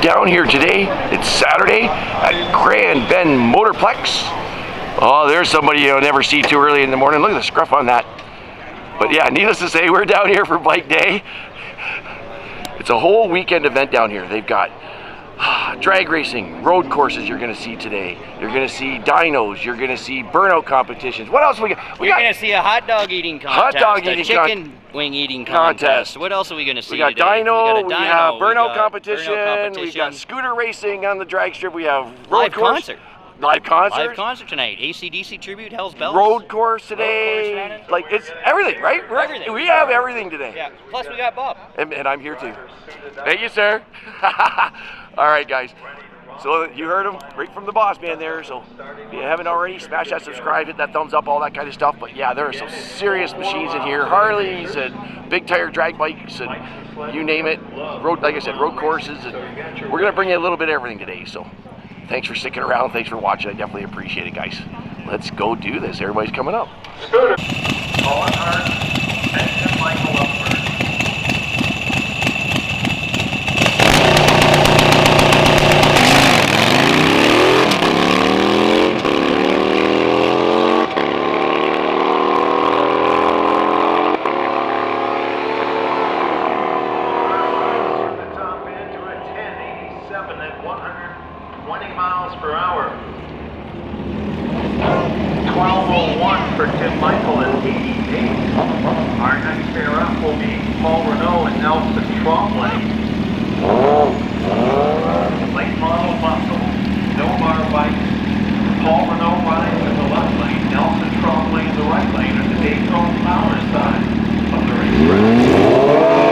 down here today. It's Saturday at Grand Bend Motorplex. Oh, there's somebody you'll never see too early in the morning. Look at the scruff on that. But yeah, needless to say, we're down here for bike day. It's a whole weekend event down here. They've got drag racing, road courses you're going to see today. You're going to see dynos. You're going to see burnout competitions. What else we got? You're going to see a hot dog eating contest. Hot dog eating chicken wing eating contest. What else are we going to see We got today? dyno. We have burnout competition. We got scooter racing on the drag strip. We have road course. Live concert tonight. AC/DC tribute, Hell's Bells. Road course today. Like, it's everything, right? Everything. We have everything today. Yeah. Plus we got Bob. And I'm here too. Thank you, sir. All right, guys. So you heard him right from the boss man there. So if you haven't already, smash that subscribe, hit that thumbs up, all that kind of stuff. But yeah, there are some serious machines in here. Harleys and big tire drag bikes and you name it. Road, like I said, road courses. And we're gonna bring you a little bit of everything today. So thanks for sticking around. Thanks for watching. I definitely appreciate it, guys. Let's go do this. Everybody's coming up. Scooter. Colin Hart and Michael Upford. At 120 miles per hour. 12:01 for Tim Michael at 88. Our next pair up will be Paul Renault and Nelson Trombley. Late model muscle, no bar bikes. Paul Renault rides in the left lane, Nelson Trombley in the right lane at the Daytona Power side of the racetrack.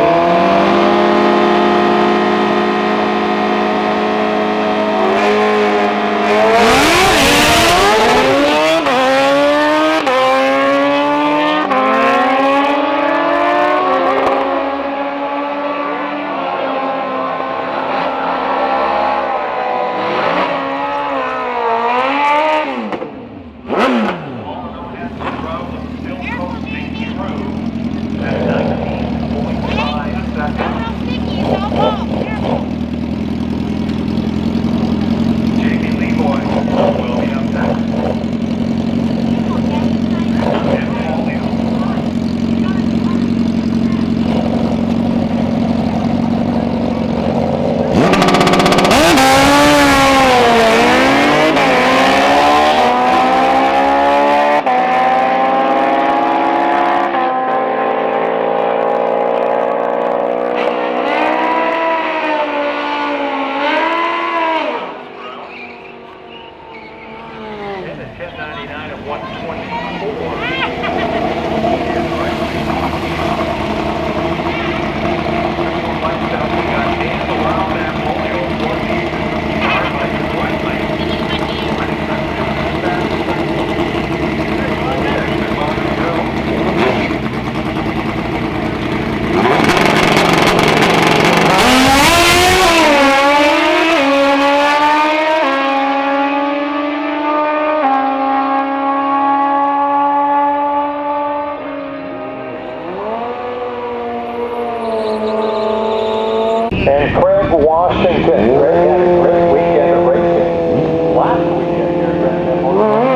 And Craig Washington. Craig had a great weekend of racing last weekend here at Grand Bend Motorplex.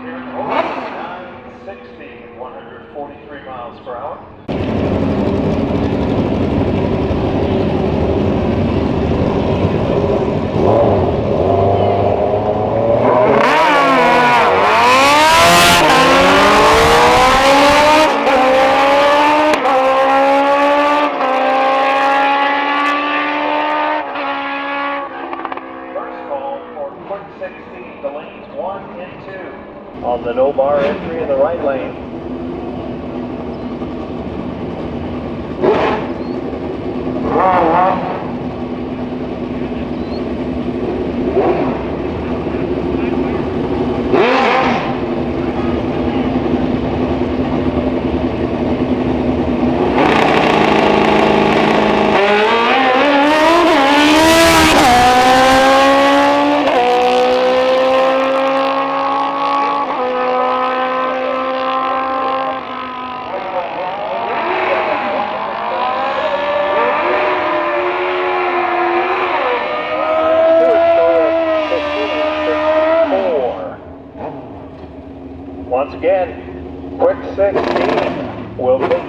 Here in Oakland, 960, 143 miles per hour. The lanes 1 and 2 on the no bar entry in the right lane.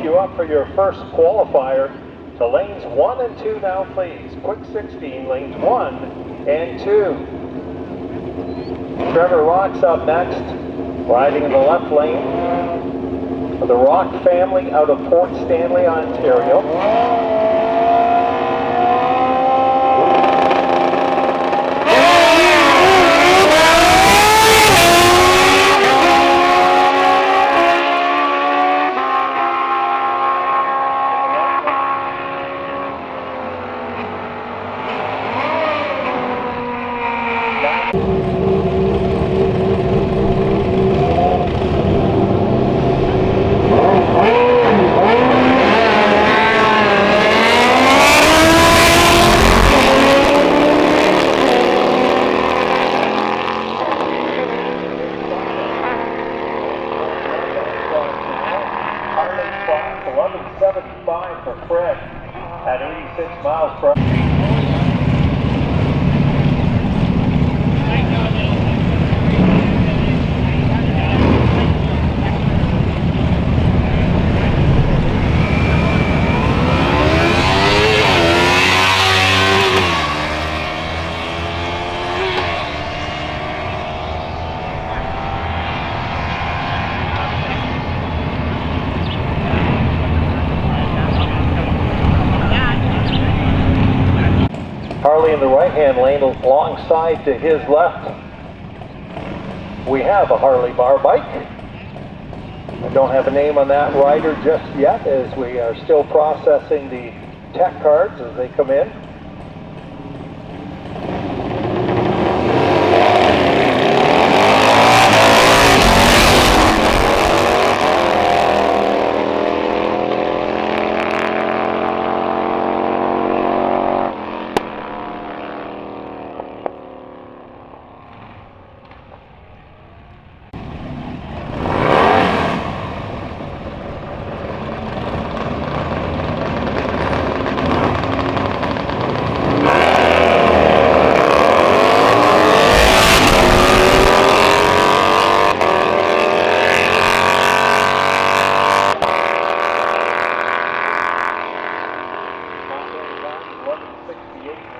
you up for your first qualifier to lanes 1 and 2 now, please. Quick 16, lanes 1 and 2. Trevor Rock's up next, riding in the left lane for the Rock family out of Port Stanley, Ontario. For Fred at 86 miles per hour. Harley in the right-hand lane alongside to his left. We have a Harley bar bike. I don't have a name on that rider just yet, as we are still processing the tech cards as they come in.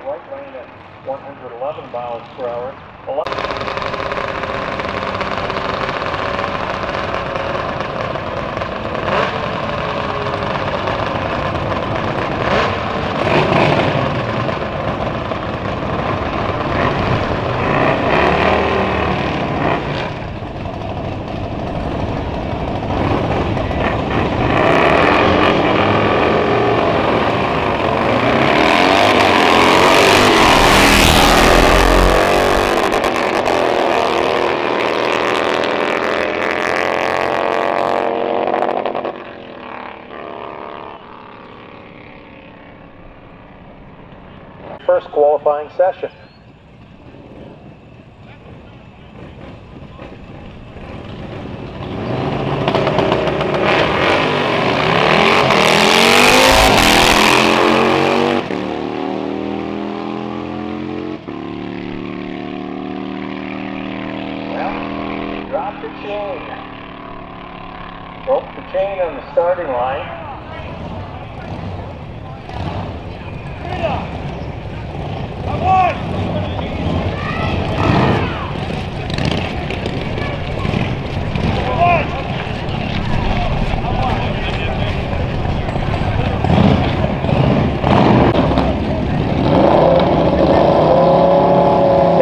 Right lane at 111 miles per hour. First qualifying session. Well, drop the chain. Broke the chain on the starting line.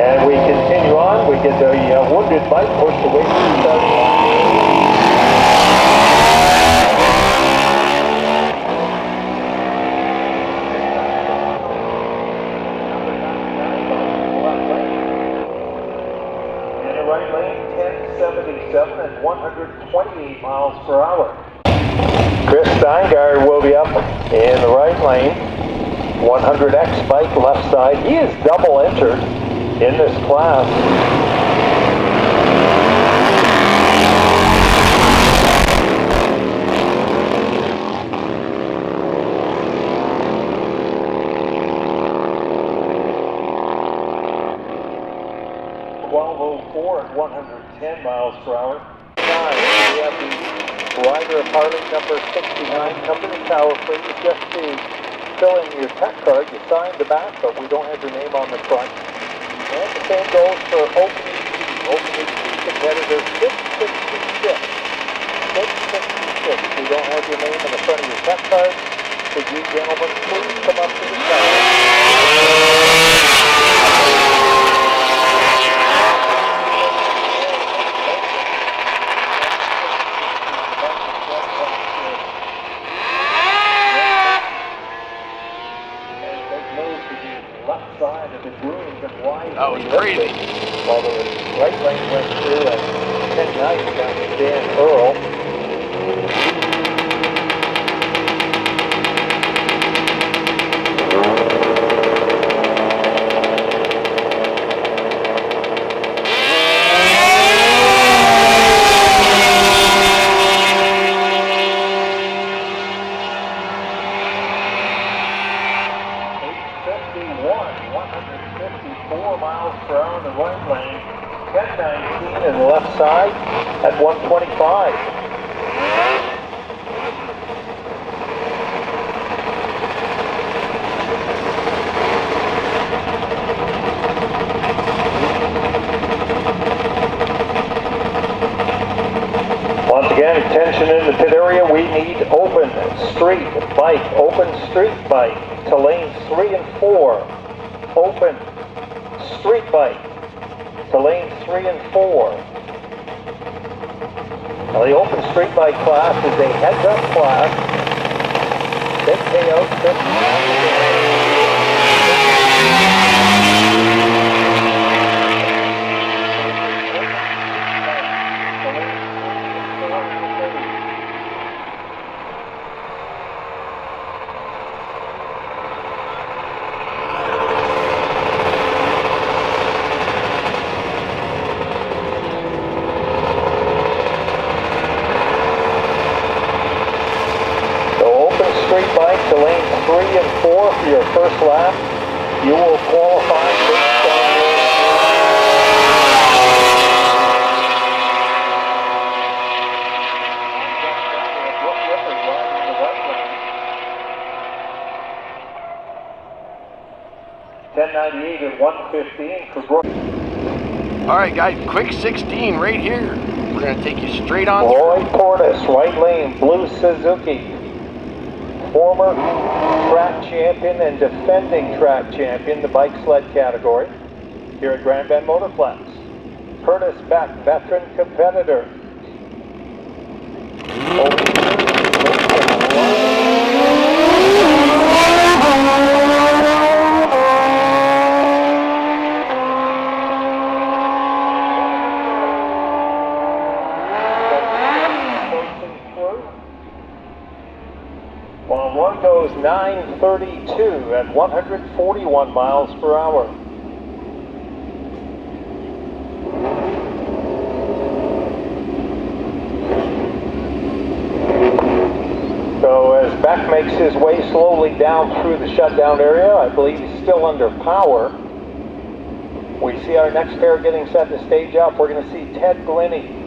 And we continue on. We get the wounded bike pushed away from the starting line. Right lane, 1077 at 128 miles per hour. Chris Steingard will be up in the right lane. 100X bike left side. He is double entered in this class. At 110 miles per hour. We have the rider of Harley number 69, come to the tower, please, just to fill in your tech card. You signed the back, but we don't have your name on the front. And the same goes for Open competitor 666. 666. We don't have your name on the front of your tech card. Could you gentlemen please come up to the tower? That was crazy. While the right lane went through at 10-9 down to Dan Earl. And the left side at 125. Once again, attention in the pit area, we need open street bike to lanes 3 and 4. Open street bike to lanes 3 and 4. Now the open street bike class is a heads-up class. Big payout, to lanes 3 and 4 for your first lap. You will qualify based on your 1098 and 115 for Brooke. All right, guys, quick 16 right here. We're going to take you straight on through. Lloyd Portis, right lane, blue Suzuki. Former track champion and defending track champion, the bike sled category, here at Grand Bend Motorplex. Curtis Beck, veteran competitor. While one goes 9:32 at 141 miles per hour. So as Beck makes his way slowly down through the shutdown area, I believe he's still under power. We see our next pair getting set to stage up. We're going to see Ted Glennie.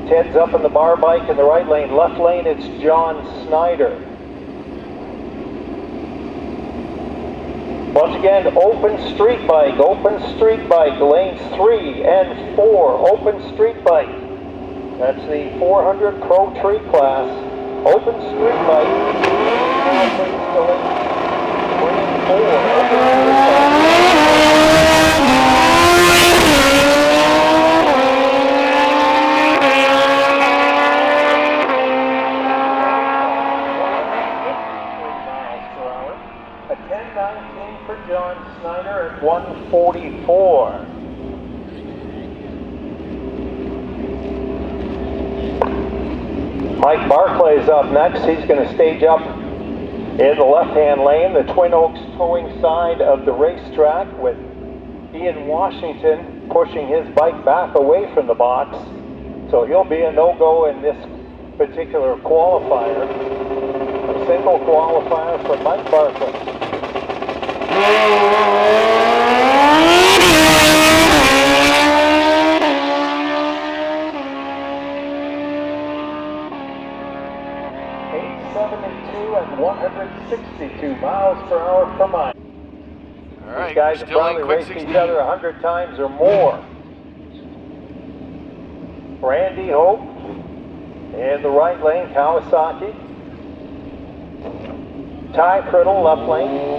Ted's up in the bar bike in the right lane. Left lane, it's John Snyder. Once again, open street bike, lanes 3 and 4, open street bike. That's the 400 Pro Tree class. Open street bike. Now please to lanes 3 and 4, open street bike. For John Snyder at 144. Mike Barclay's up next. He's going to stage up in the left-hand lane, the Twin Oaks towing side of the racetrack, with Ian Washington pushing his bike back away from the box. So he'll be a no-go in this particular qualifier. A single qualifier for Mike Barclay. 72 and 162 miles per hour per mile. All right, These guys have still in probably quick raced 16. each other 100 times or more. Randy Hope in the right lane, Kawasaki. Ty Priddle, left lane.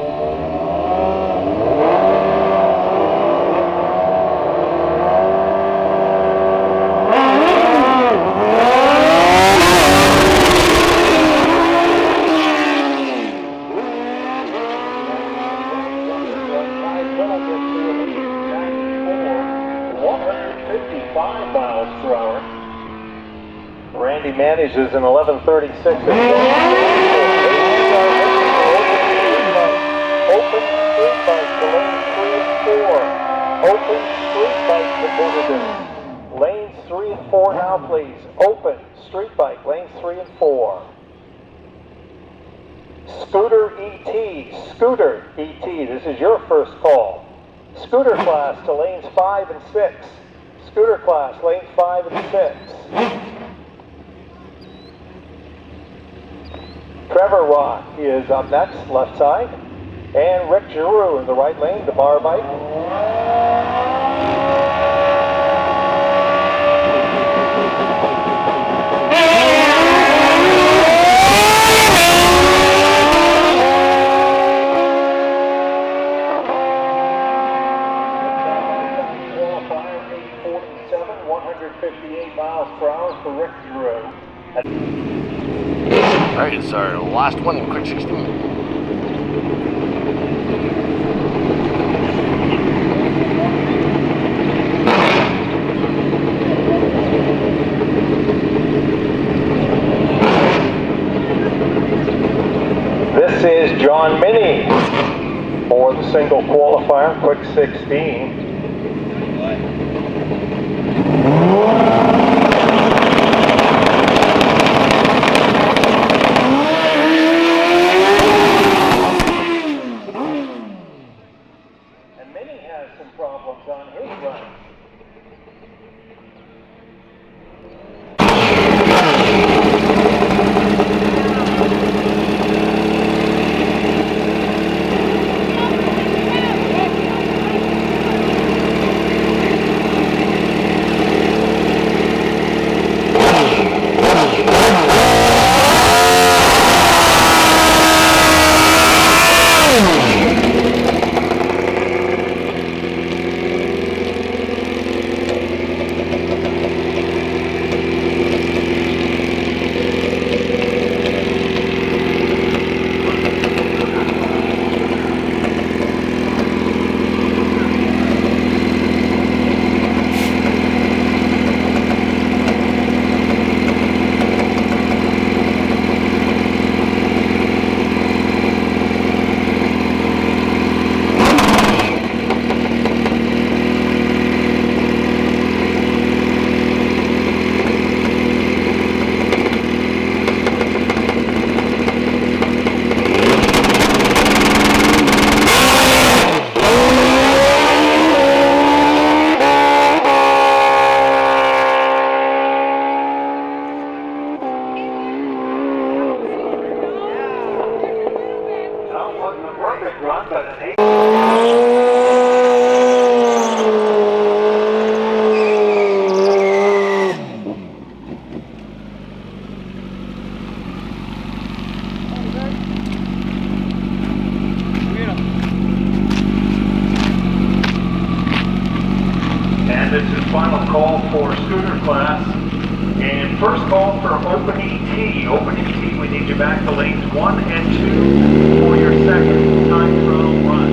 Randy manages an 11:36. Open street bike to lane 3 and 4. Open street bike to Benedict. Lanes 3 and 4 now, please. Open street bike, lanes 3 and 4. Scooter ET, Scooter ET, this is your first call. Scooter class to lanes 5 and 6. Scooter class, lanes 5 and 6. Trevor Rock is up next, left side. And Rick Giroux in the right lane, the bar bike. Qualifier 847, 158 miles per hour for Rick Giroux. All right, it's our last one in quick 16. This is John Minnie for the single qualifier, quick 16. And Minnie has some problems on his run. And this is final call for scooter class. And first call for Open ET. Open ET, we need you back to lanes 1 and 2 for your second time trial run.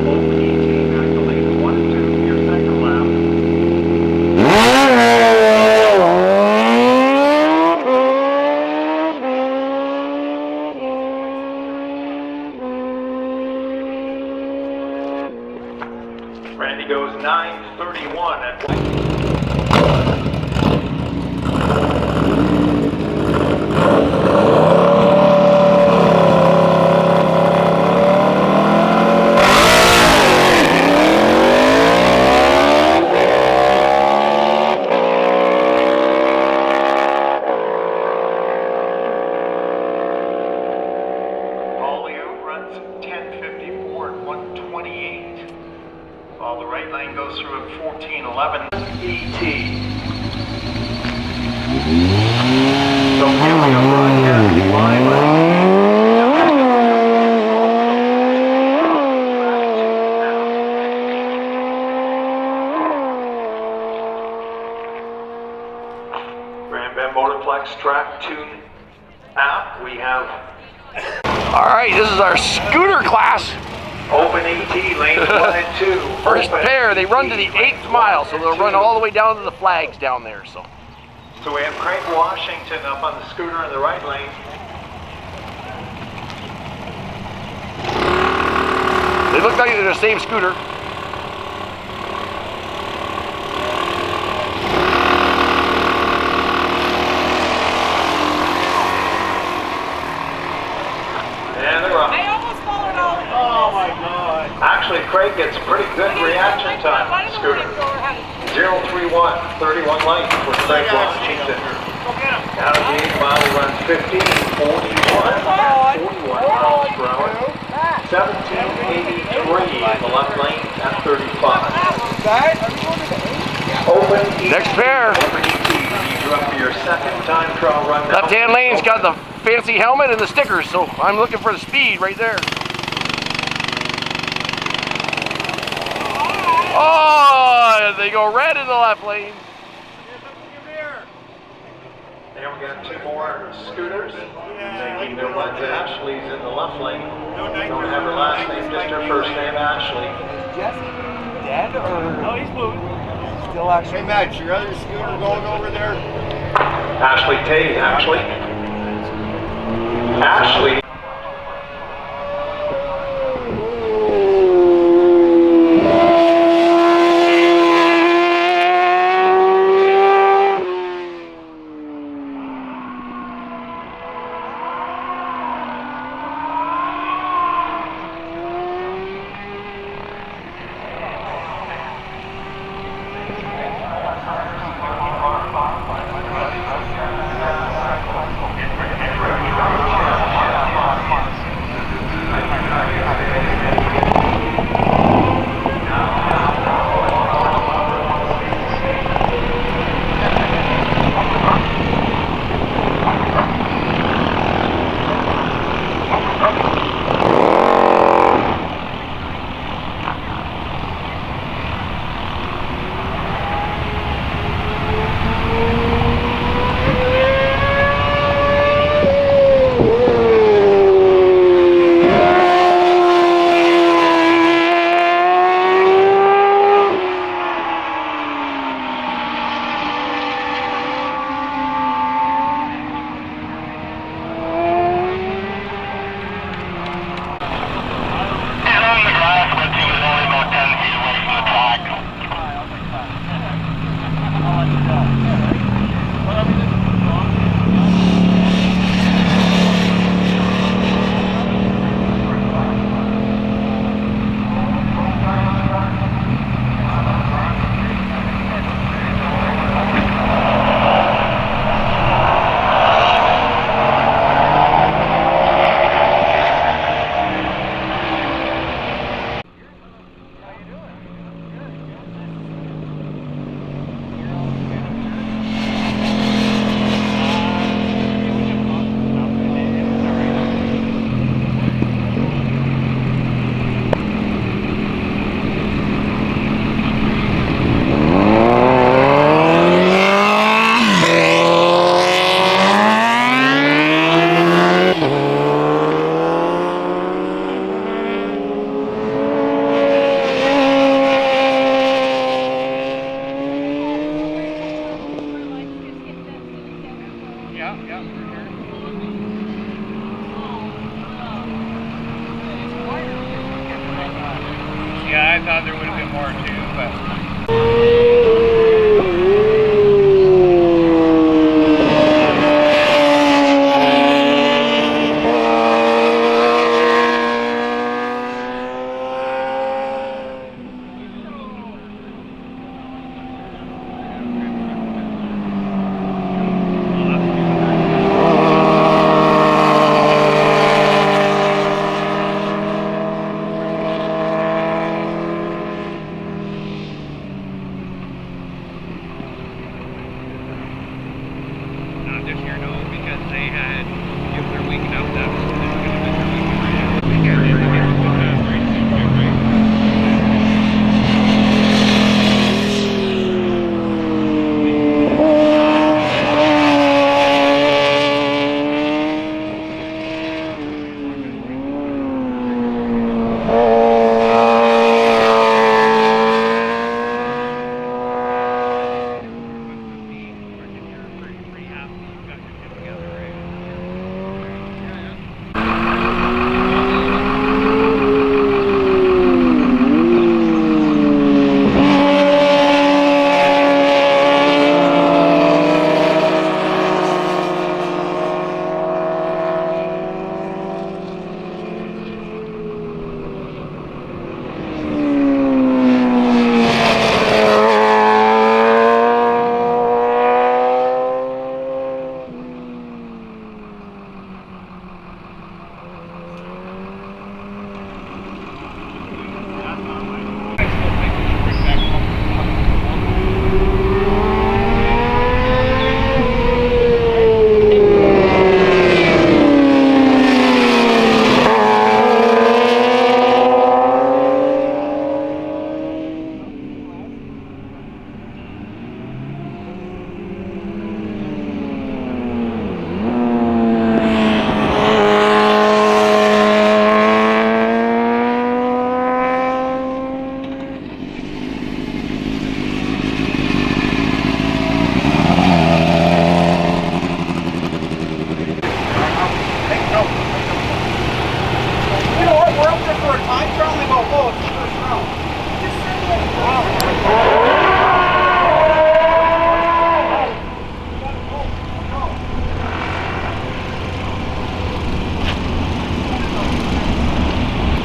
Open ET, back to lanes 1 and 2 for your second lap. Randy goes 9:31 at 1. while the right lane goes through at 1411 ET. So giving a broadcast live. Motorplex Track Tune app. We have. All right, this is our scooter class. Open AT lanes 1 and 2. First Open pair, they run to the 8th mile, so they'll run all the way down to the flags down there. So we have Craig Washington up on the scooter in the right lane. they look like they're the same scooter. Actually, Craig gets pretty good reaction time on the scooter. 031, 31 light for Craig Washington. Out of the 8 mile, he runs 1541, 41 miles per hour. 1783 in the left lane at 35. Open ET. Next pair. Open ET. You're up for your second time trial run now. Left-hand lane's got the fancy helmet and the stickers, so I'm looking for the speed right there. Oh, they go red in the left lane. And we got 2 more scooters. Making their runs. Ashley's in the left lane. Don't have her last name, just her first name, Ashley. Jesse dead or? No, he's moving. Still actually. Hey, Matt, your other scooter going over there? Ashley Tate, Ashley. Ashley.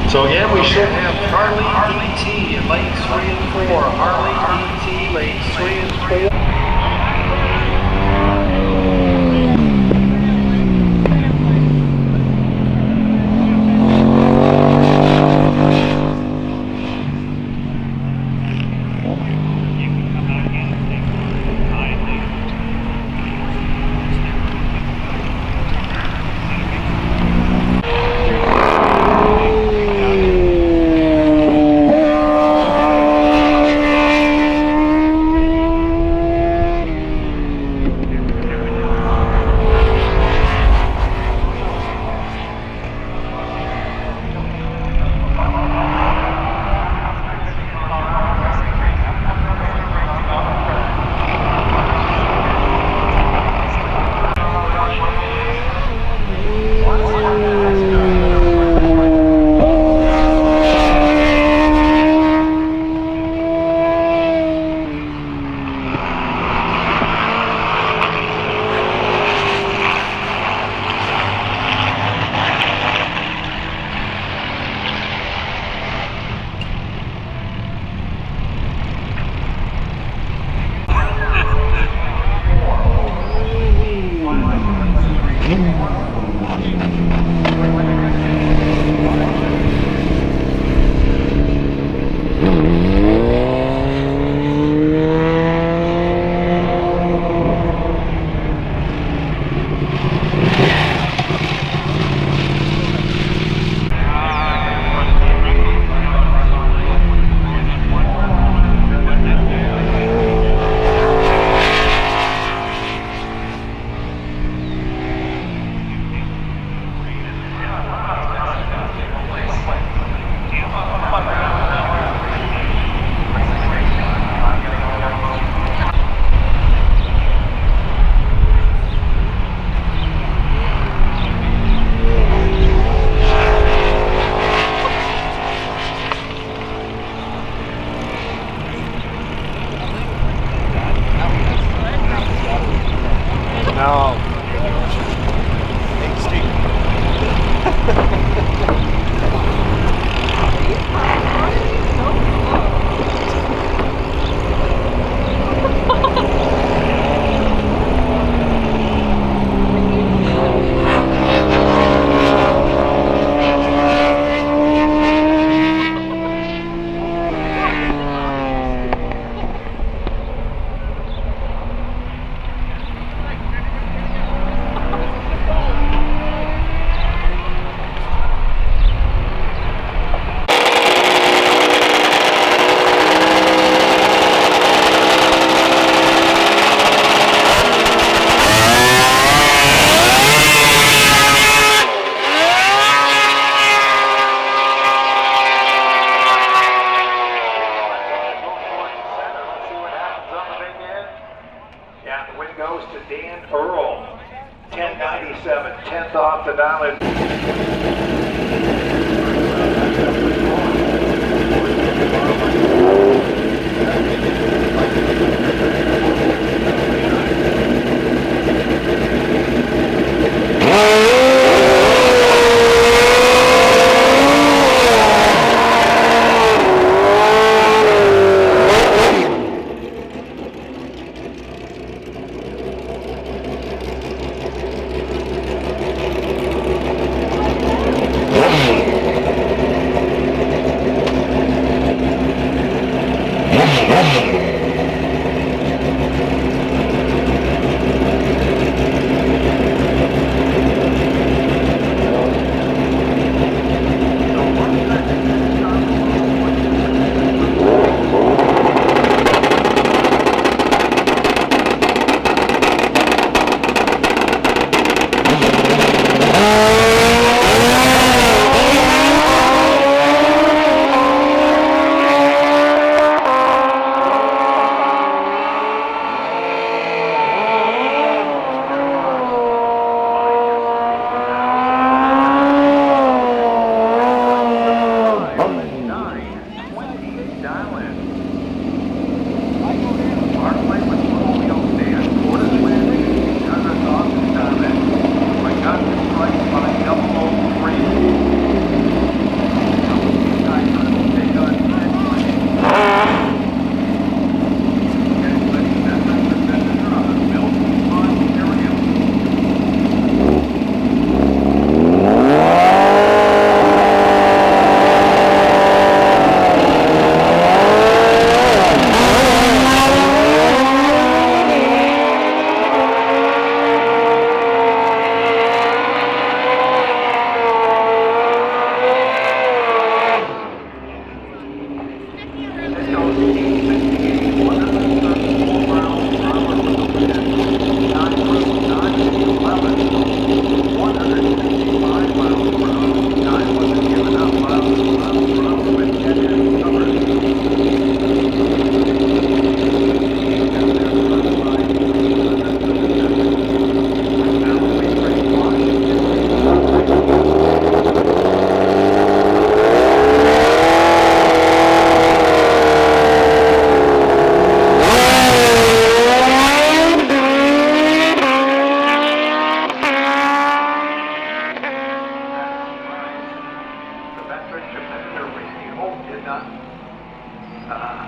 So again, we should have Harley ET in lanes 3 and 4. Harley ET, lanes 3 and 4. Goes to Dan Earl, 1097, 10th off the dial.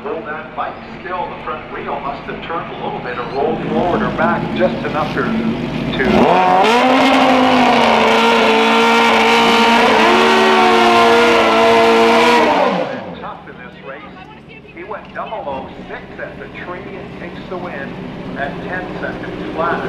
hold that bike still. The front wheel must have turned a little bit or rolled forward or back just enough to tough in this race. He went 006 at the tree and takes the win at 10 seconds flat.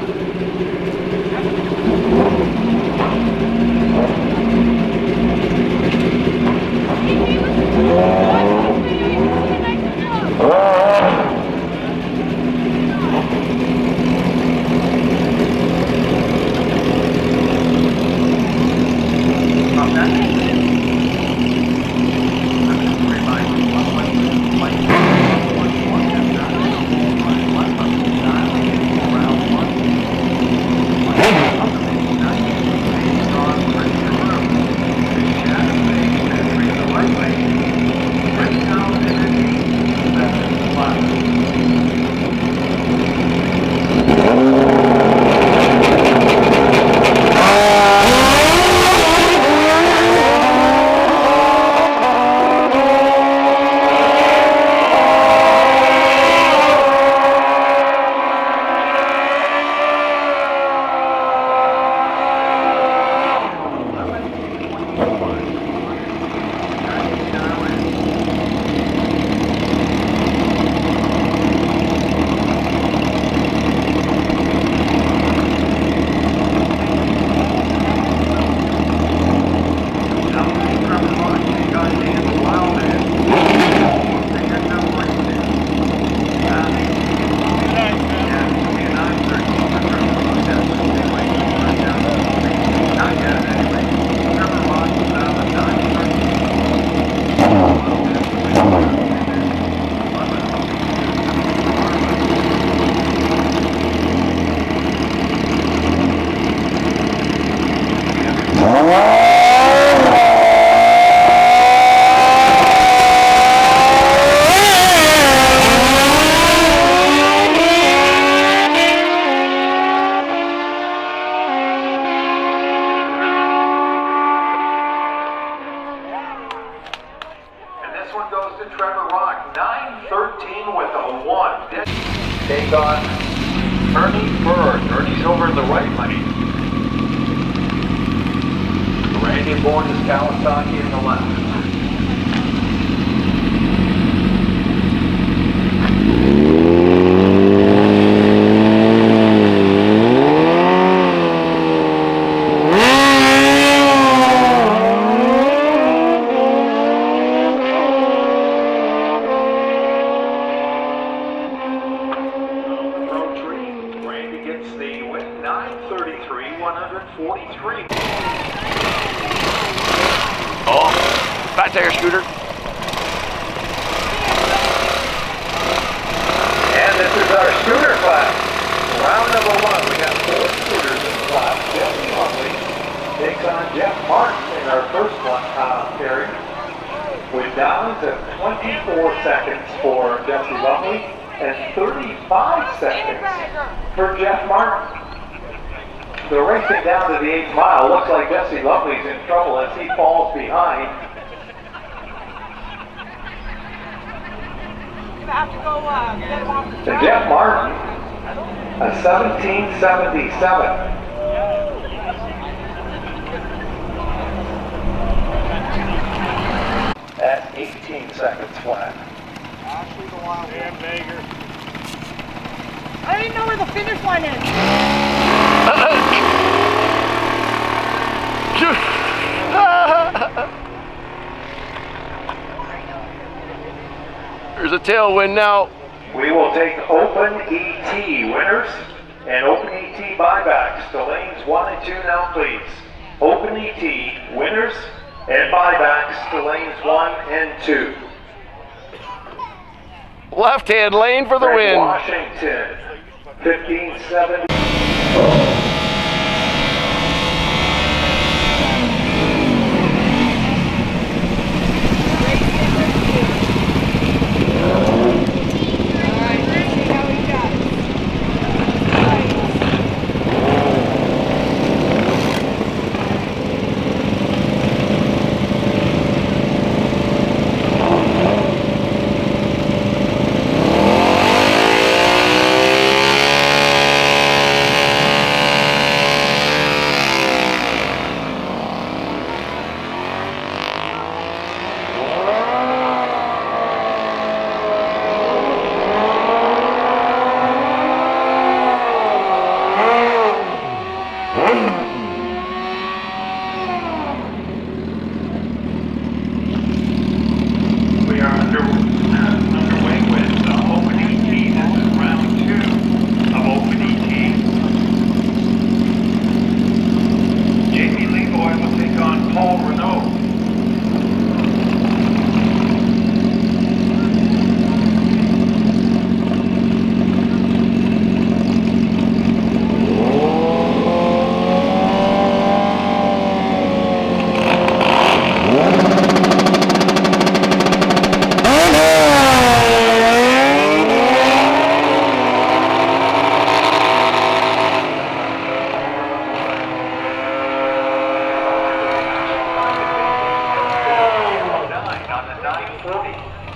Take on Ernie's over in the right lane. Randy Bourne is Kawasaki in the left. Oh, fat tire scooter. And this is our scooter class. Round number one. We got 4 scooters in the class. Jesse Lumley takes on Jeff Martin in our first one carry. With downs of 24 seconds for Jesse Lumley and 35 seconds for Jeff Martin. They're racing down to the 8th mile. Looks like Jesse Lumley's in trouble as he falls behind. And Jeff Martin, a 1777. At 18 seconds flat. I don't even know where the finish line is. There's a tailwind now. We will take open ET winners and open ET buybacks to lanes 1 and 2 now, please. Open ET winners and buybacks to lanes 1 and 2. Left-hand lane for the win. Washington, 1570.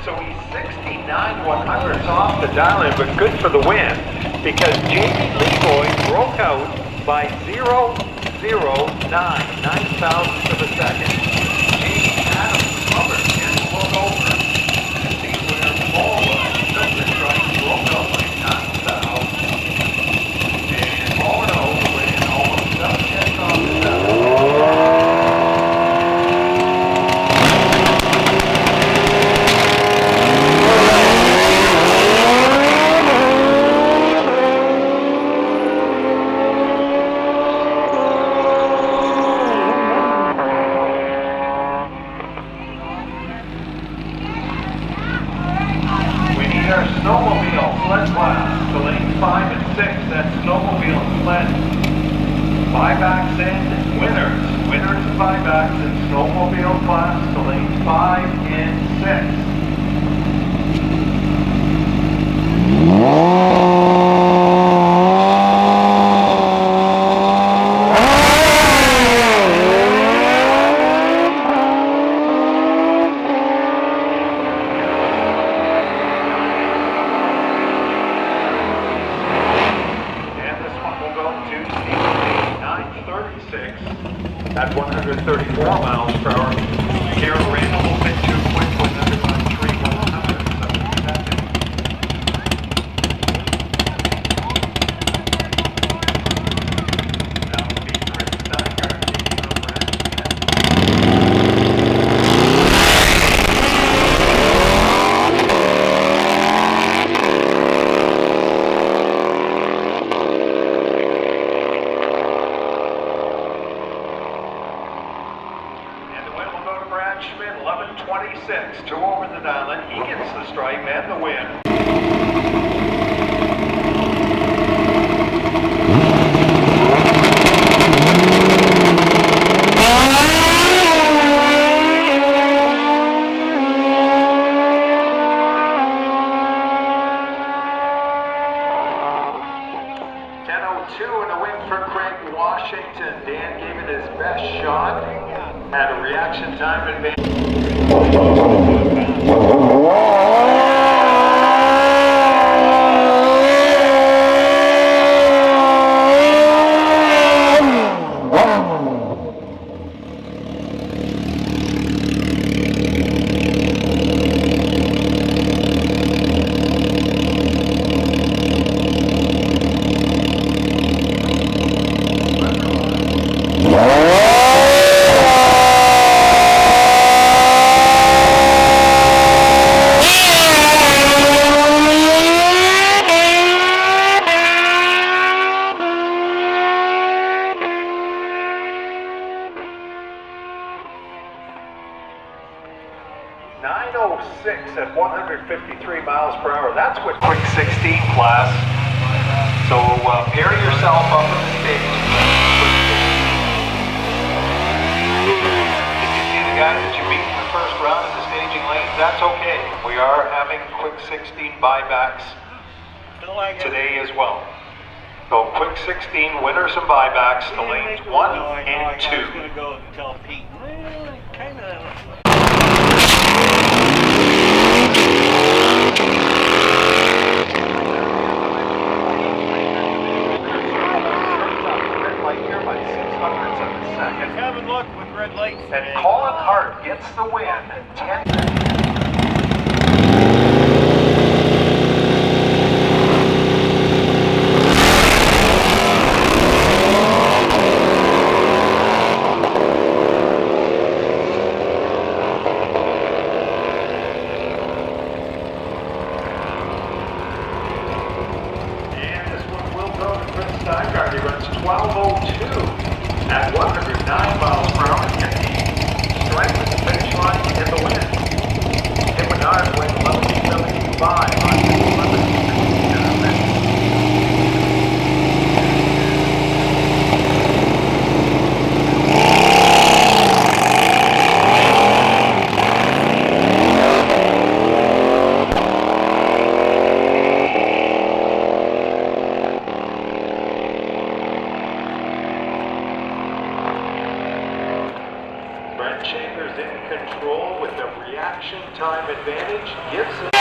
So he's 69/100ths off the dial-in, but good for the win because Jamie Leroy broke out by 0.009 thousandths of a second. Jamie Adams covered and pulled over. You see where Paul was. Took the strike, broke out by 9 thou. And Paul and over ran almost 7 off the 7. Snowmobile sled class to lanes 5 and 6. That's snowmobile and sled. Buybacks and winners. Winners and buybacks in snowmobile class to lanes 5 and 6. At 134 miles per hour. Garrett ran a little bit too quick with under by 3/100ths of a second. That would be Chris Steiger taking over at Schmidt, 11:26, 2 over the dial-in. He gets the stripe and the win. And a win for Craig Washington. Dan gave it his best shot. Had a reaction time advantage. 9:06 at 153 miles per hour. That's what quick 16 class. So pair yourself up in the stage. If you see the guys that you beat in the first round in the staging lanes, that's okay. We are having quick 16 buybacks today as well. So quick 16 winners and buybacks to lanes 1 and 2. I was going to go and tell Pete. Kind of. Haven't looked with red lights. And Colin Hart gets the win. 10. And this one will go to Chris Steiger. He runs 12:02. At 109 miles per hour, and the strike with the finish line and the win. Brent Chambers in control with the reaction time advantage. Gibson.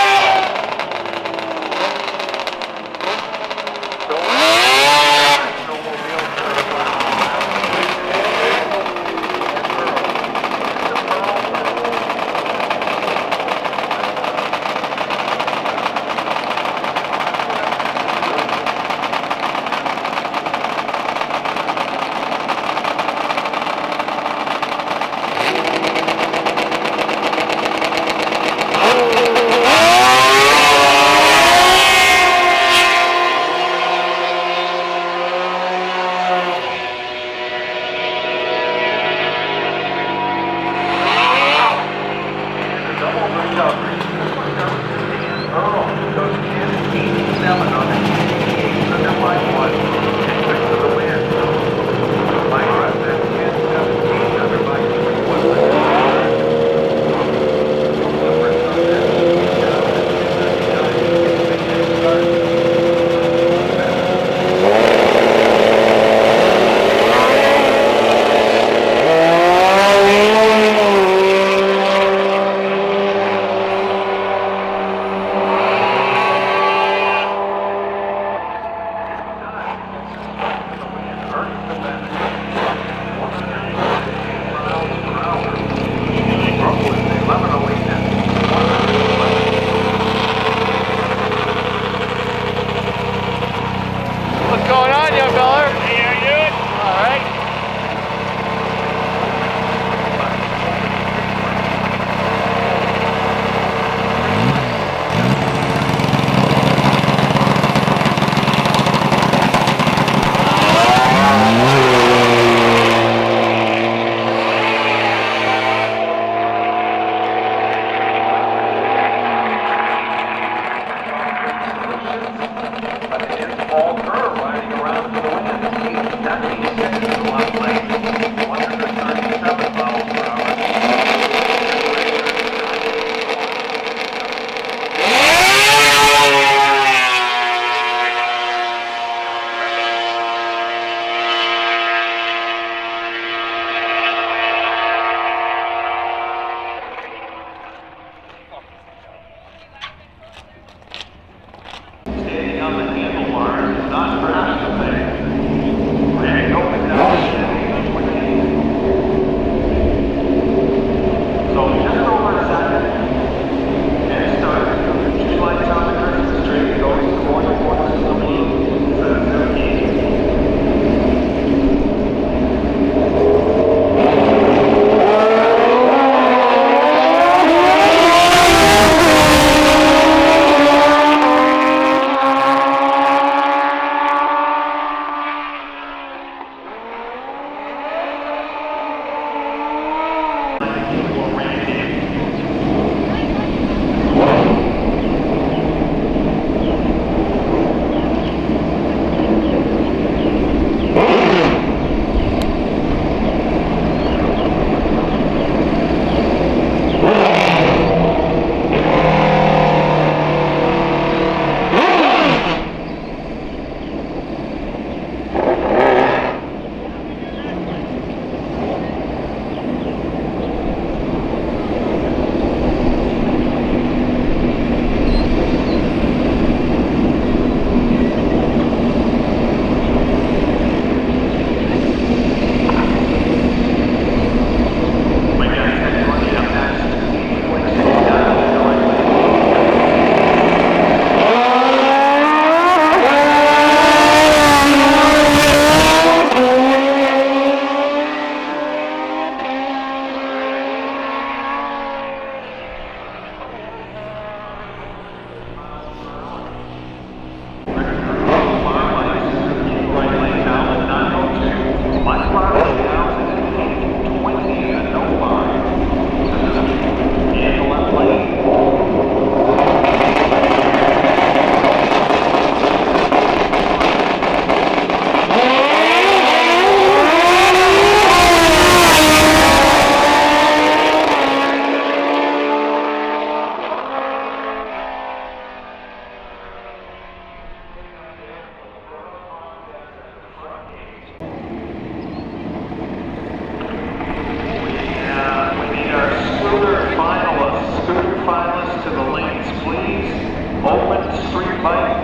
bike.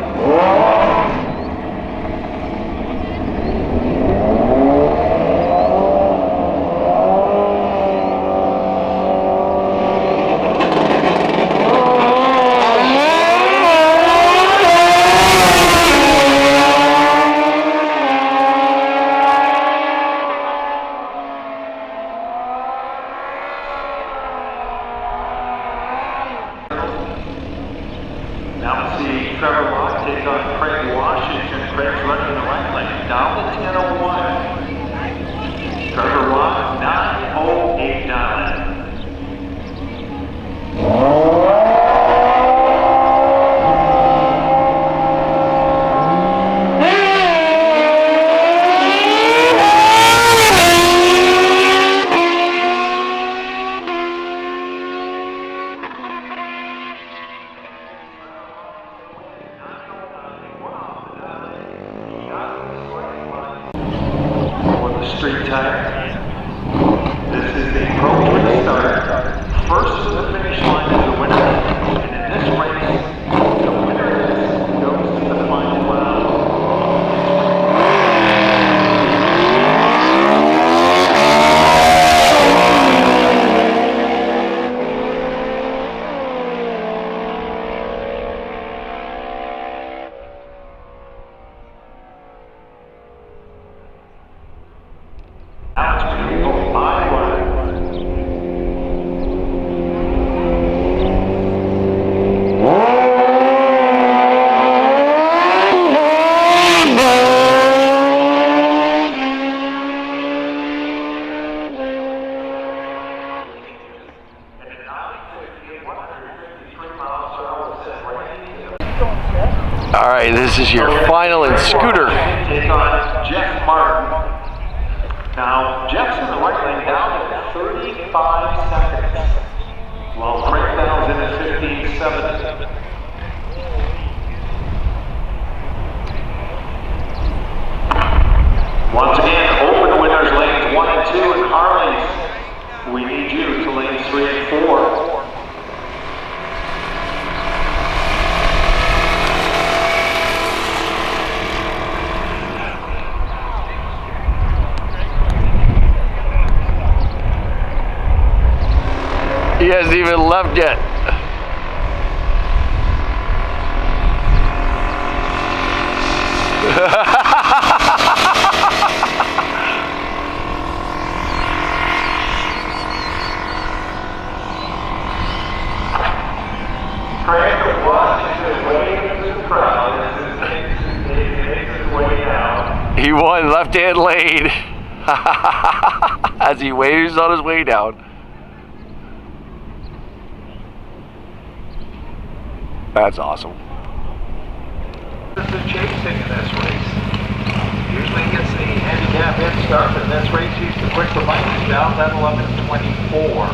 Now let's see Trevor Locke take on Craig Washington. Craig's running in the right lane. Down to 10:01. Trevor Locke 9:08 down. Street tire. This is the appropriate start. First to the finish line is the winner. And in this race, the winner goes to the final round. Now it's beautiful. All right, this is your final and scooter. Take on Jeff Martin. Now, Jeff's in the right lane down to 35 seconds, while Craig Bell's in at 15:70. Once again, open winners lanes 1 and 2, and Harley's, we need you to lanes 3 and 4. He hasn't even left yet. Craig watching his way through the crowd as he makes his way down. He won left-hand lane as he waves on his way down. That's awesome. This is chasing in this race. Usually gets the handicap head start, but in this race he's the quicker bike down at 11:24.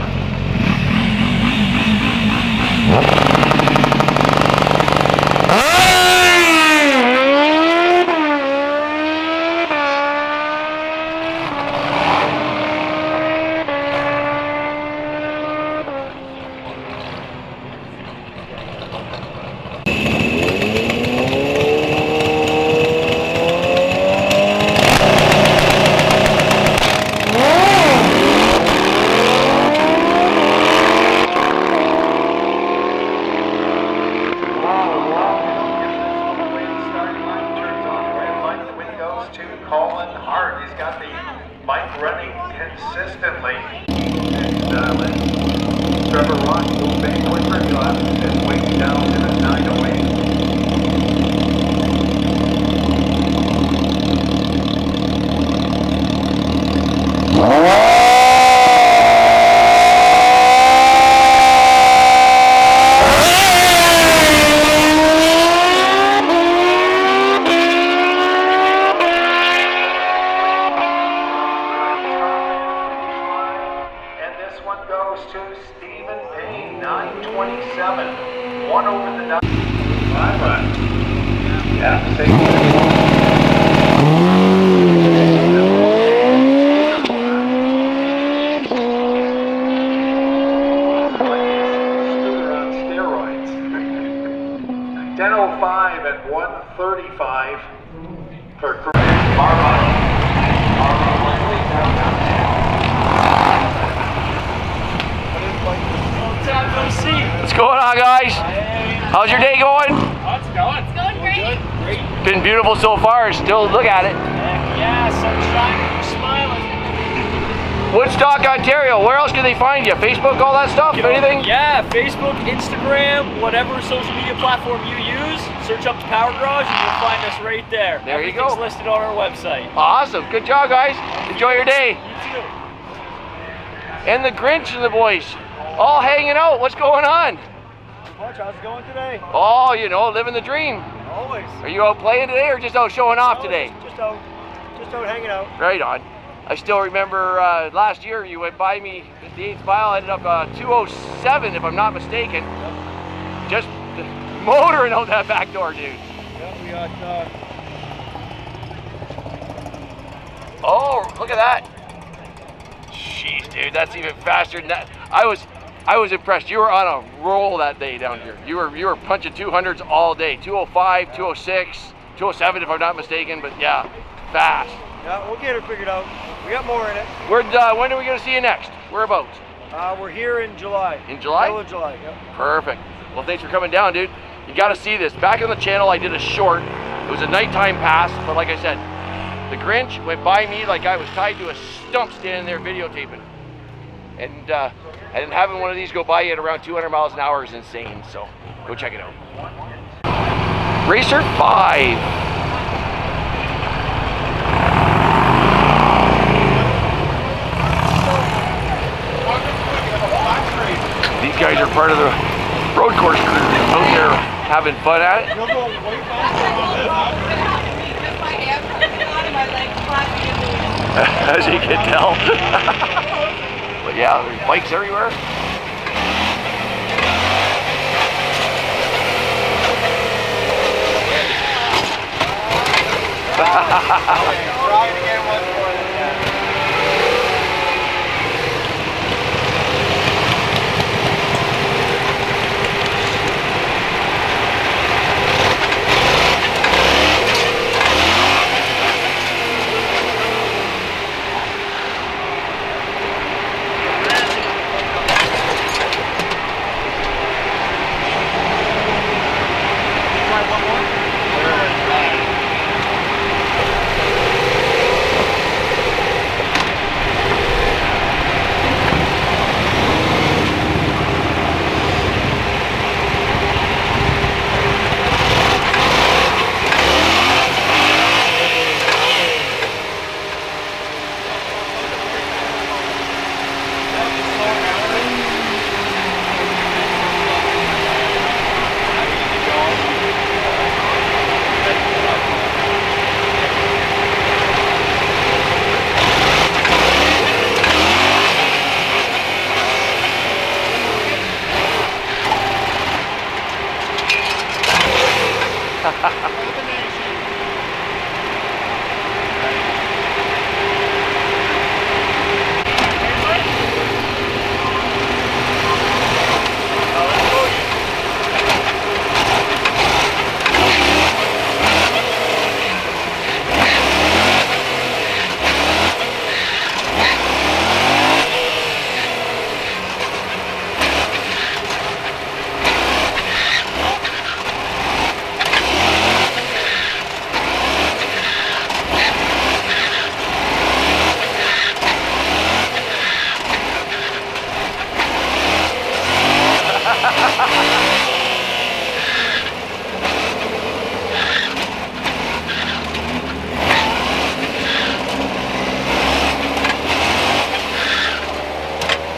He's got the bike running consistently. Trevor Rock will be quicker. He'll have his weight down to the 908. Goes to Stephen Payne, 9:27. One over the 9. Yeah, same. On steroids. 10:05 at 1:35 for bar bottom. What's going on, guys? How's your day going? It's going great. Been beautiful so far. Still, look at it. Yeah, sunshine, smiling. Woodstock, Ontario. Where else can they find you? Facebook, all that stuff? Anything? Yeah, Facebook, Instagram, whatever social media platform you use, search up the Power Garage and you'll find us right there. There you go. Everything's listed on our website. Awesome. Good job, guys. Enjoy your day. You too. And the Grinch and the boys all hanging out. What's going on? How's it going today? Oh, you know, living the dream. Always. Are you out playing today or just out showing off today? Just out hanging out. Right on. I still remember last year you went by me at the 8th mile, ended up 2:07 if I'm not mistaken. Just motoring out that back door, dude. Yeah, we got. Oh, look at that. Jeez, dude, that's even faster than that. I was impressed. You were on a roll that day down here. You were punching 200s all day. 205, 206, 207 if I'm not mistaken, but yeah, fast. Yeah, we'll get it figured out. We got more in it. When are we going to see you next? Whereabouts? We're here in July. In July? Middle of July, yep. Perfect. Well, thanks for coming down, dude. You got to see this. Back on the channel, I did a short. It was a nighttime pass, but like I said, the Grinch went by me like I was tied to a stump standing there videotaping. And having one of these go by you at around 200 miles an hour is insane, so go check it out. Racer 5. These guys are part of the road course crew out there having fun at it. As you can tell. But yeah, there's bikes everywhere.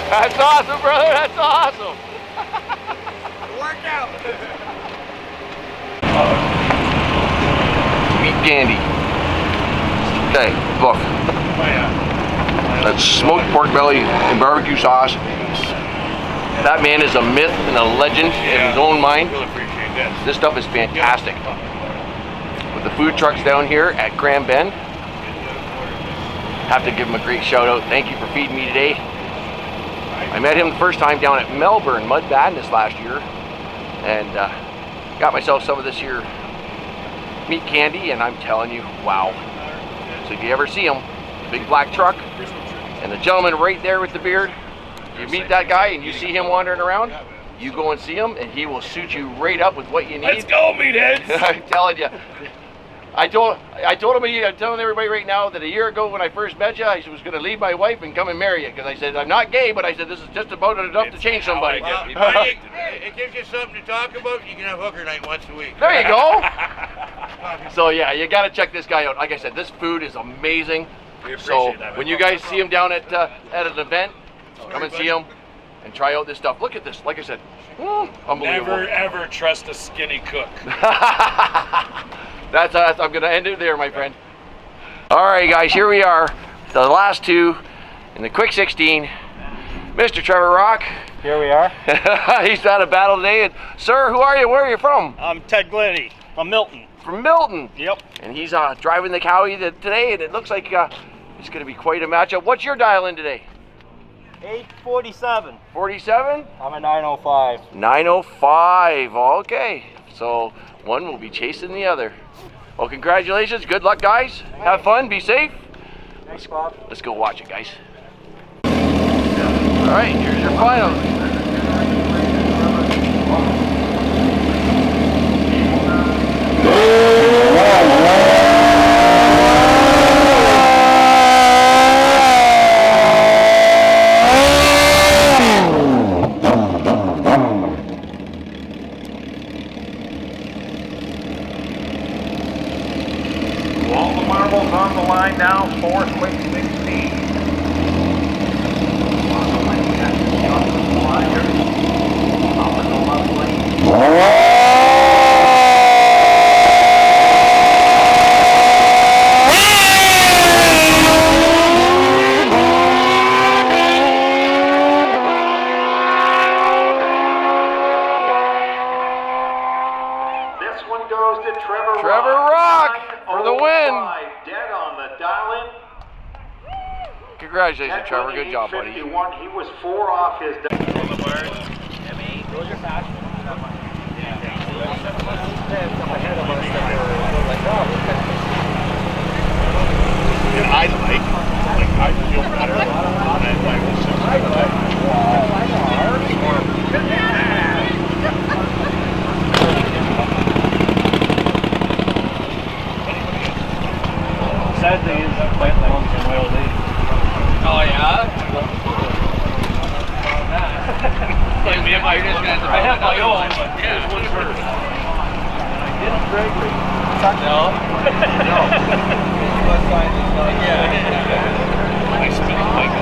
That's awesome, brother. That's awesome. Worked out. Meat candy. Okay, look. That's smoked pork belly and barbecue sauce. That man is a myth and a legend in his own mind. This stuff is fantastic. With the food trucks down here at Grand Bend, have to give him a great shout out. Thank you for feeding me today. I met him the first time down at Melbourne Mud Madness last year, and got myself some of this here meat candy, and I'm telling you, wow. So if you ever see him, big black truck, and the gentleman right there with the beard, you meet that guy and you see him wandering around, you go and see him, and he will suit you right up with what you need. Let's go, meatheads! I'm telling you. I'm telling everybody right now that a year ago when I first met you, I was going to leave my wife and come and marry you, because I said, I'm not gay, but I said, this is just about enough to change somebody. Well, it gives you something to talk about. You can have hooker night once a week. There you go. So yeah, you got to check this guy out. Like I said, this food is amazing. So when you guys see him down at an event, come and see him and try out this stuff. Look at this. Like I said, unbelievable. Never ever trust a skinny cook. I'm going to end it there, my friend. All right, guys, here we are, the last two in the quick 16. Mr. Trevor Rock. Here we are. He's had a battle today. And, sir, who are you? Where are you from? I'm Ted Gliddy from Milton. From Milton. Yep. And he's driving the Cowie today, and it looks like it's going to be quite a matchup. What's your dial in today? 847. 47? I'm a 905. 905. Okay. So one will be chasing the other. Well, congratulations. Good luck, guys. Have fun. Be safe. Thanks, Bob. Let's go watch it, guys. All right, here's your final. All the marbles on the line now for quick 16. This one goes to Trevor Rock for the win. Dead on the dial-in. Congratulations, Trevor. Good job, buddy. 51. He was 4 off his. I feel better than Sad thing is, I plant that one from Wales. Oh yeah? Like me and my just gonna I have my own, but yeah. this one's hers. Didn't Gregory? No. I spit it like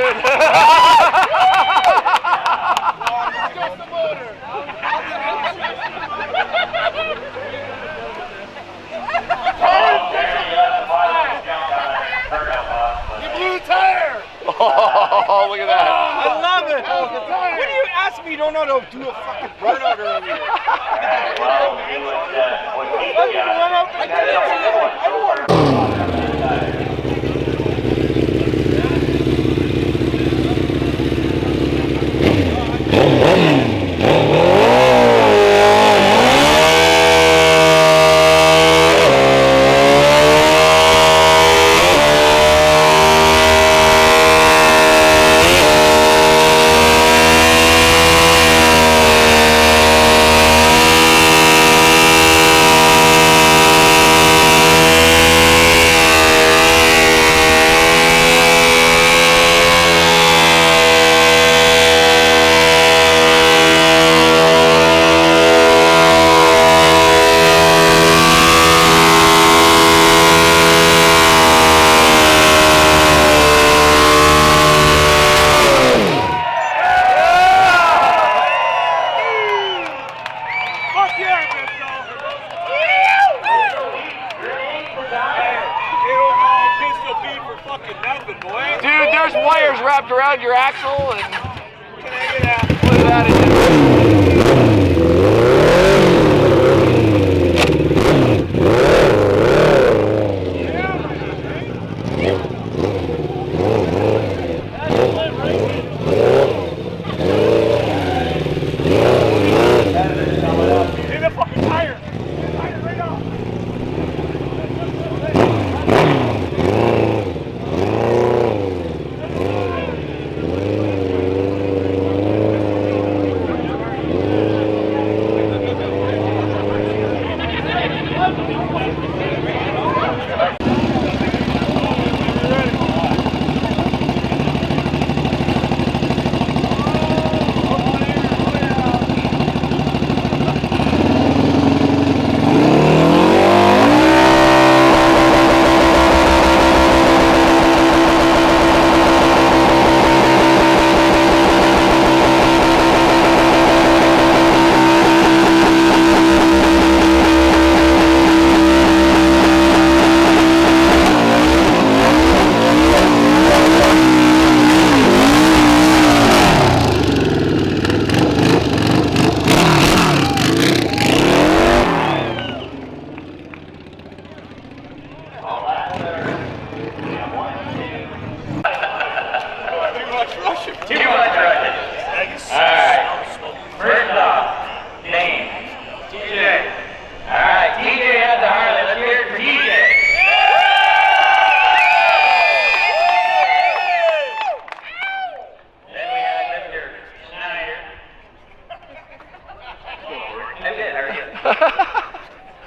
dude. Oh, look at that. I love it. What do you ask me? You don't know how to do a fucking burnout earlier. Dude, there's wires wrapped around your axle and look at that.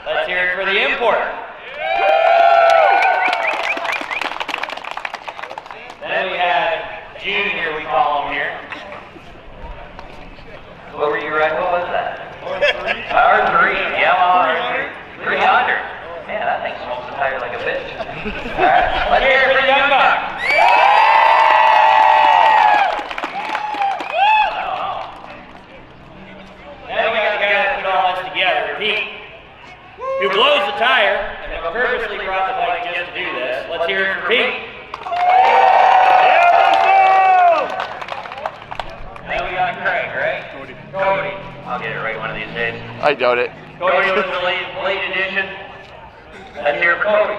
Let's hear it for the import. Then we have Junior, we call him here. What were you running? What was that? R3, Yamaha R3. 300. Man, that thing smokes the tire like a bitch. Alright, let's hear it for the young buck. Who blows the tire and purposely brought the bike just to do this. Let's hear it for Pete. Then we got Craig, right? Cody. I'll get it right one of these days. I doubt it. Cody was the late edition. Let's hear it for Cody.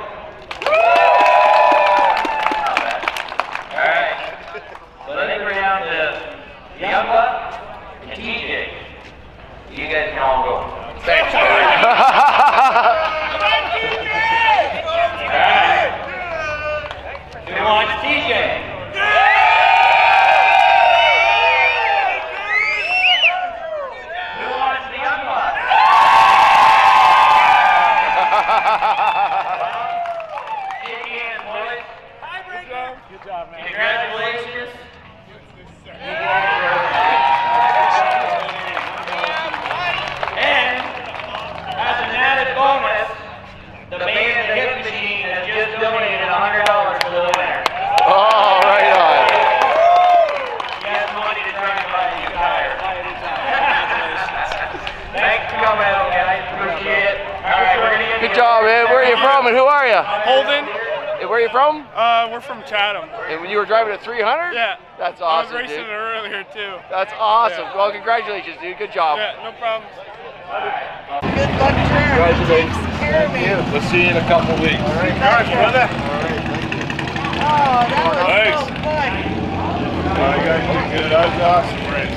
Alright. So then we're down to Young Buck and TJ. You guys can all go. Thanks, Cody. Alright. Who wants TJ? Who wants the young one? Shake hands, boys. Good job, man. Congratulations. And as an added bonus, the band at the Hip Machine has just donated $100 for the winner. Oh, right on. you from? We're from Chatham. And when you were driving a 300? Yeah. That's awesome, I was racing dude. it earlier too. That's awesome. Yeah. Well, congratulations, dude. Good job. Yeah, no problem. Good luck, Jared. Congratulations. Thank you. We'll see you in a couple weeks. All right, brother. Oh, that was so fun. You guys did good. That was awesome, friends.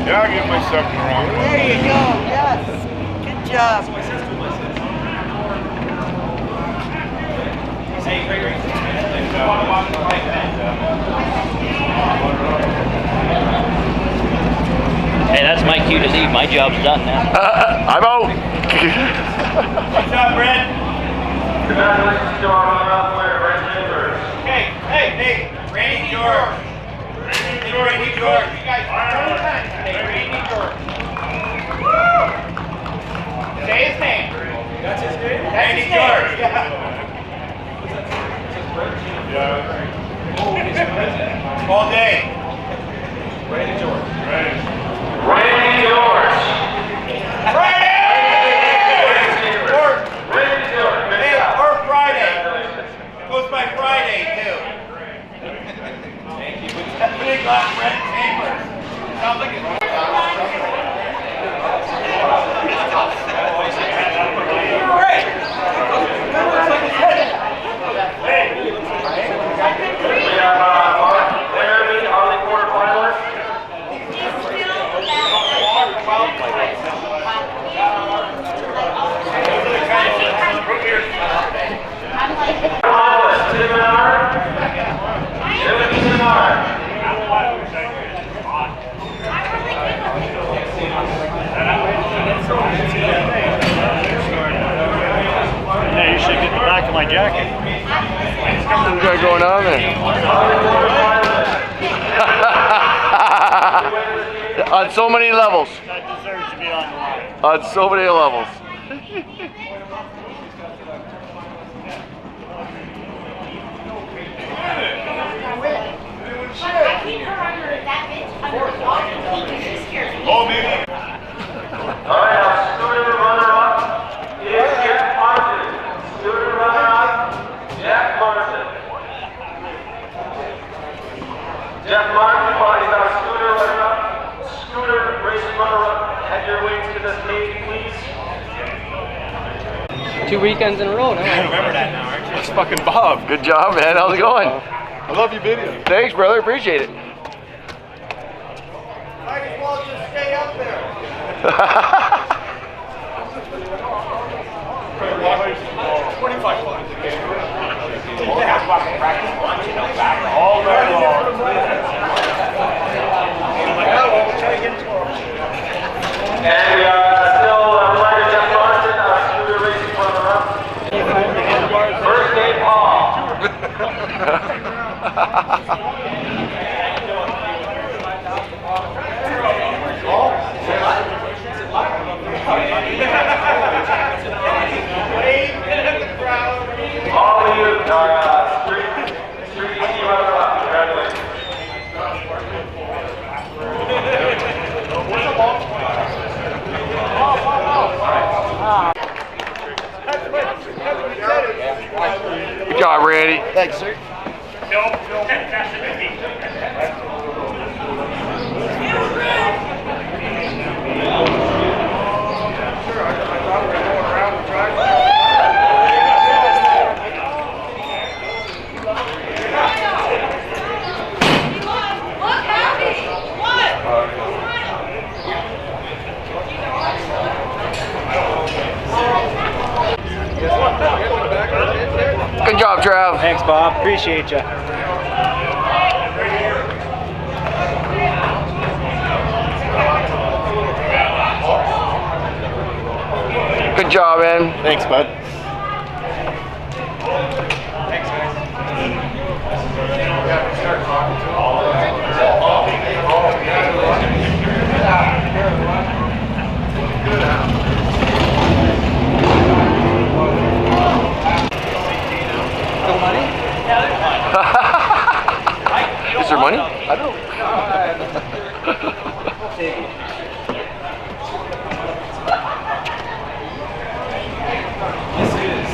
Yeah, I'll get myself wrong. There you go. Yes. Good job. Hey, that's my cue to leave. My job's done now. I'm out. Good job, Brent. Congratulations to our runner-up winner, Brent Chambers. Hey, Randy George. Randy George. You guys, hey, Randy George. Say his name. That's his name? Randy George. Yeah. All day. Randy George. Randy George. Friday! Randy George. Hey, or Friday. Goes by Friday, too. Thank you. Big luck, Brent Chambers. Sounds like it's... Great! We have Mark Larrabee, Harley quarterfinalist. Yeah, you should get the back of my jacket. What we got going on there? On so many levels. That deserves to be on the line. On so many levels. Oh, maybe. All right, our student runner-up is Jack Martin. Student runner-up, Jack Martin. Jack Martin is our scooter runner-up. Scooter racing runner-up. Head your way to the stage, please. 2 weekends in a row now. I remember that now, aren't you? That's fucking Bob. Good job, man. How's it going? I love your video. Thanks, brother. Appreciate it. Might as well just stay up there. All right, And we are still reminder Jack Martin, our scooter racing runner-up. First name Paul. All of you are street easy runner-up. Congratulations. Good job, Randy. Thanks, sir. Good job, Trav. Thanks, Bob. Appreciate you. Good job, man. Thanks, bud. Is there money? I don't know. This is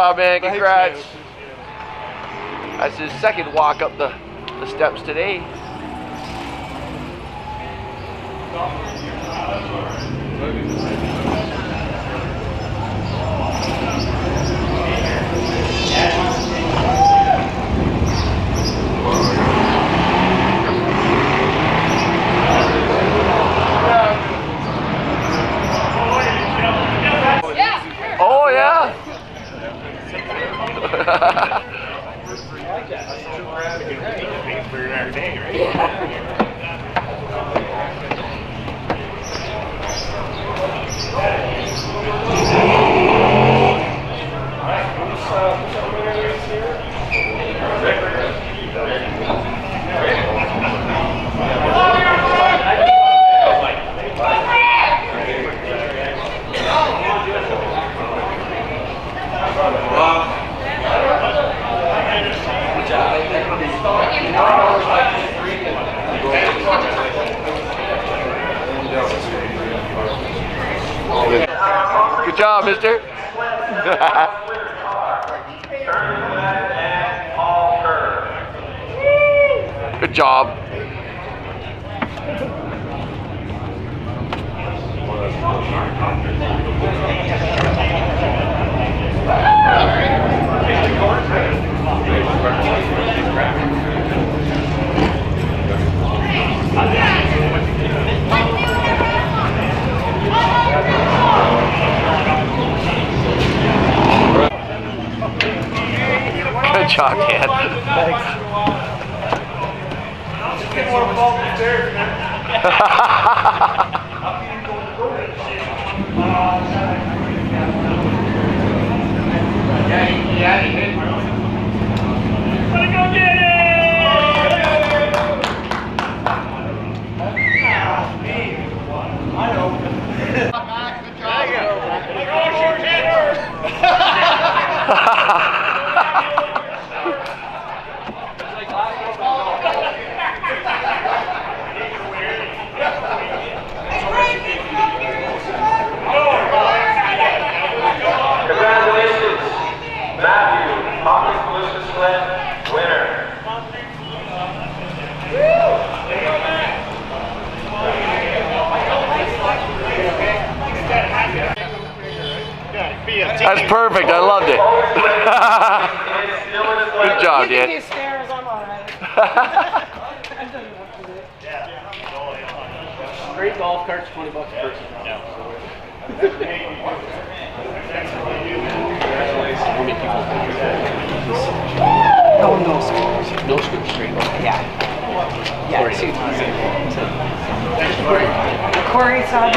job, man. Congrats. That's his second walk up the steps today. Oh, yeah. Good job, mister. Good job. Good job, Dan. Congratulations, Matthew, Pocket Collision Sled winner. That's perfect. I loved it. Good job, Dan. These stairs, I'm alright. Great golf carts, $20 a person. How many people? Oh, no scoops. No scoops, straight golf. Yeah. Yeah, two. Corey saw me.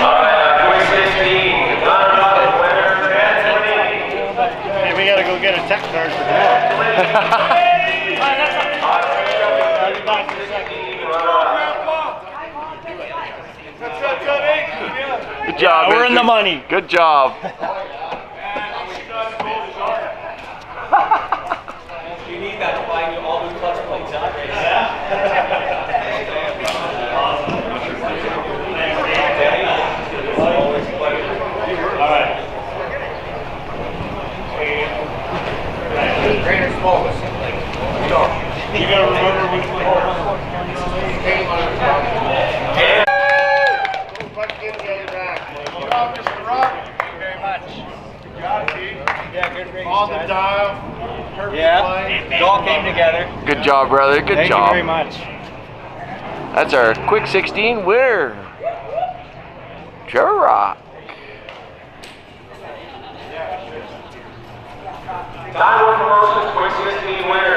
Quick 16, runner-up winner, Anthony. Hey, we gotta go get a tech card for tomorrow. Good job, we're in mister. the money. Good job. You need that to buy you all new clutch plates, huh? Trainer smokes. You gotta remember which one. On the dial. Yeah, it all came together. Good job, brother. Good Thank job. you very much. That's our quick 16 winner. J-Rock. Taiwan Promotions Quick 16 winner.